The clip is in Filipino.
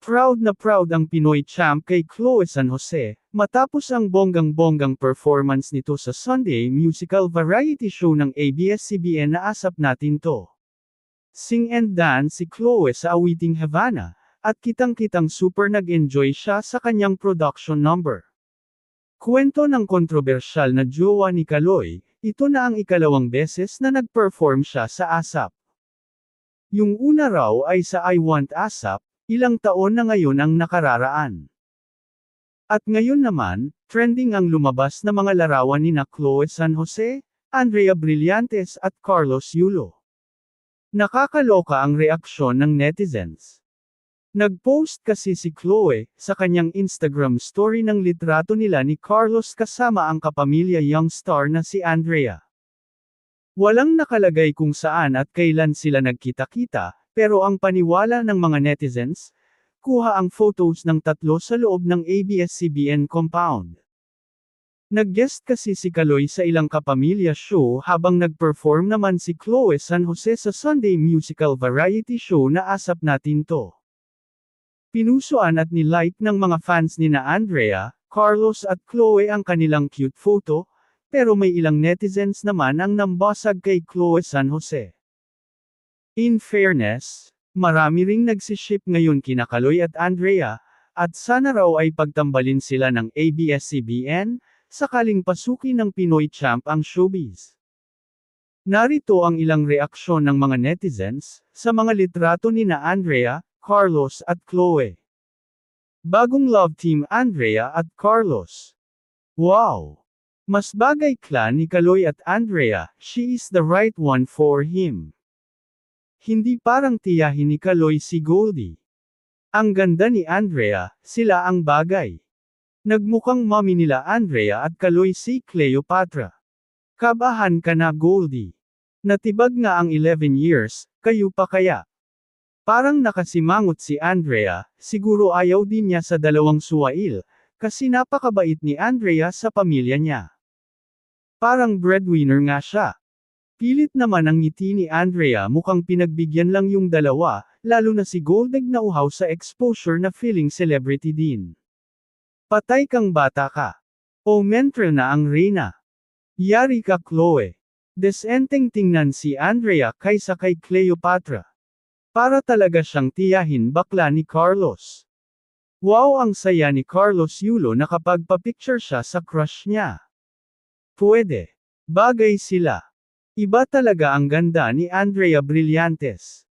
Proud na proud ang Pinoy champ kay Chloe San Jose, matapos ang bonggang-bonggang performance nito sa Sunday musical variety show ng ABS-CBN na Asap Natin To. Sing and dance si Chloe sa awiting Havana, at kitang-kitang super nag-enjoy siya sa kanyang production number. Kwento ng kontrobersyal na jowa ni Kaloy, ito na ang ikalawang beses na nag-perform siya sa Asap. Yung una raw ay sa I Want Asap, ilang taon na ngayon ang nakararaan. At ngayon naman, trending ang lumabas na mga larawan ni Chloe San Jose, Andrea Brillantes at Carlos Yulo. Nakakaloka ang reaksyon ng netizens. Nag-post kasi si Chloe, sa kanyang Instagram story ng litrato nila ni Carlos kasama ang kapamilya young star na si Andrea. Walang nakalagay kung saan at kailan sila nagkita-kita, pero ang paniwala ng mga netizens, kuha ang photos ng tatlo sa loob ng ABS-CBN compound. Nag-guest kasi si Kaloy sa ilang kapamilya show habang nag-perform naman si Chloe San Jose sa Sunday musical variety show na Asap Natin To. Pinusuan at nilike ng mga fans ni Andrea, Carlos at Chloe ang kanilang cute photo, pero may ilang netizens naman ang nambasag kay Chloe San Jose. In fairness, marami ring nagsiship ngayon kina Kaloy at Andrea, at sana raw ay pagtambalin sila ng ABS-CBN, sakaling pasukin ng Pinoy champ ang showbiz. Narito ang ilang reaksyon ng mga netizens, sa mga litrato ni Andrea, Carlos at Chloe. Bagong love team Andrea at Carlos. Wow! Mas bagay clan ni Kaloy at Andrea, she is the right one for him. Hindi parang tiyahin ni Kaloy si Goldie. Ang ganda ni Andrea, sila ang bagay. Nagmukhang mommy nila Andrea at Kaloy si Cleopatra. Kabahan ka na Goldie. Natibag nga ang 11 years, kayo pa kaya? Parang nakasimangot si Andrea, siguro ayaw din niya sa dalawang suwail, kasi napakabait ni Andrea sa pamilya niya. Parang breadwinner nga siya. Pilit naman ang ngiti ni Andrea, mukhang pinagbigyan lang yung dalawa, lalo na si Goldig na uhaw sa exposure na feeling celebrity din. Patay kang bata ka. O mentre na ang reyna. Yari ka Chloe. Desenteng tingnan si Andrea kaysa kay Cleopatra. Para talaga siyang tiyahin bakla ni Carlos. Wow, ang saya ni Carlos Yulo nakapagpa-picture siya sa crush niya. Pwede. Bagay sila. Iba talaga ang ganda ni Andrea Brillantes.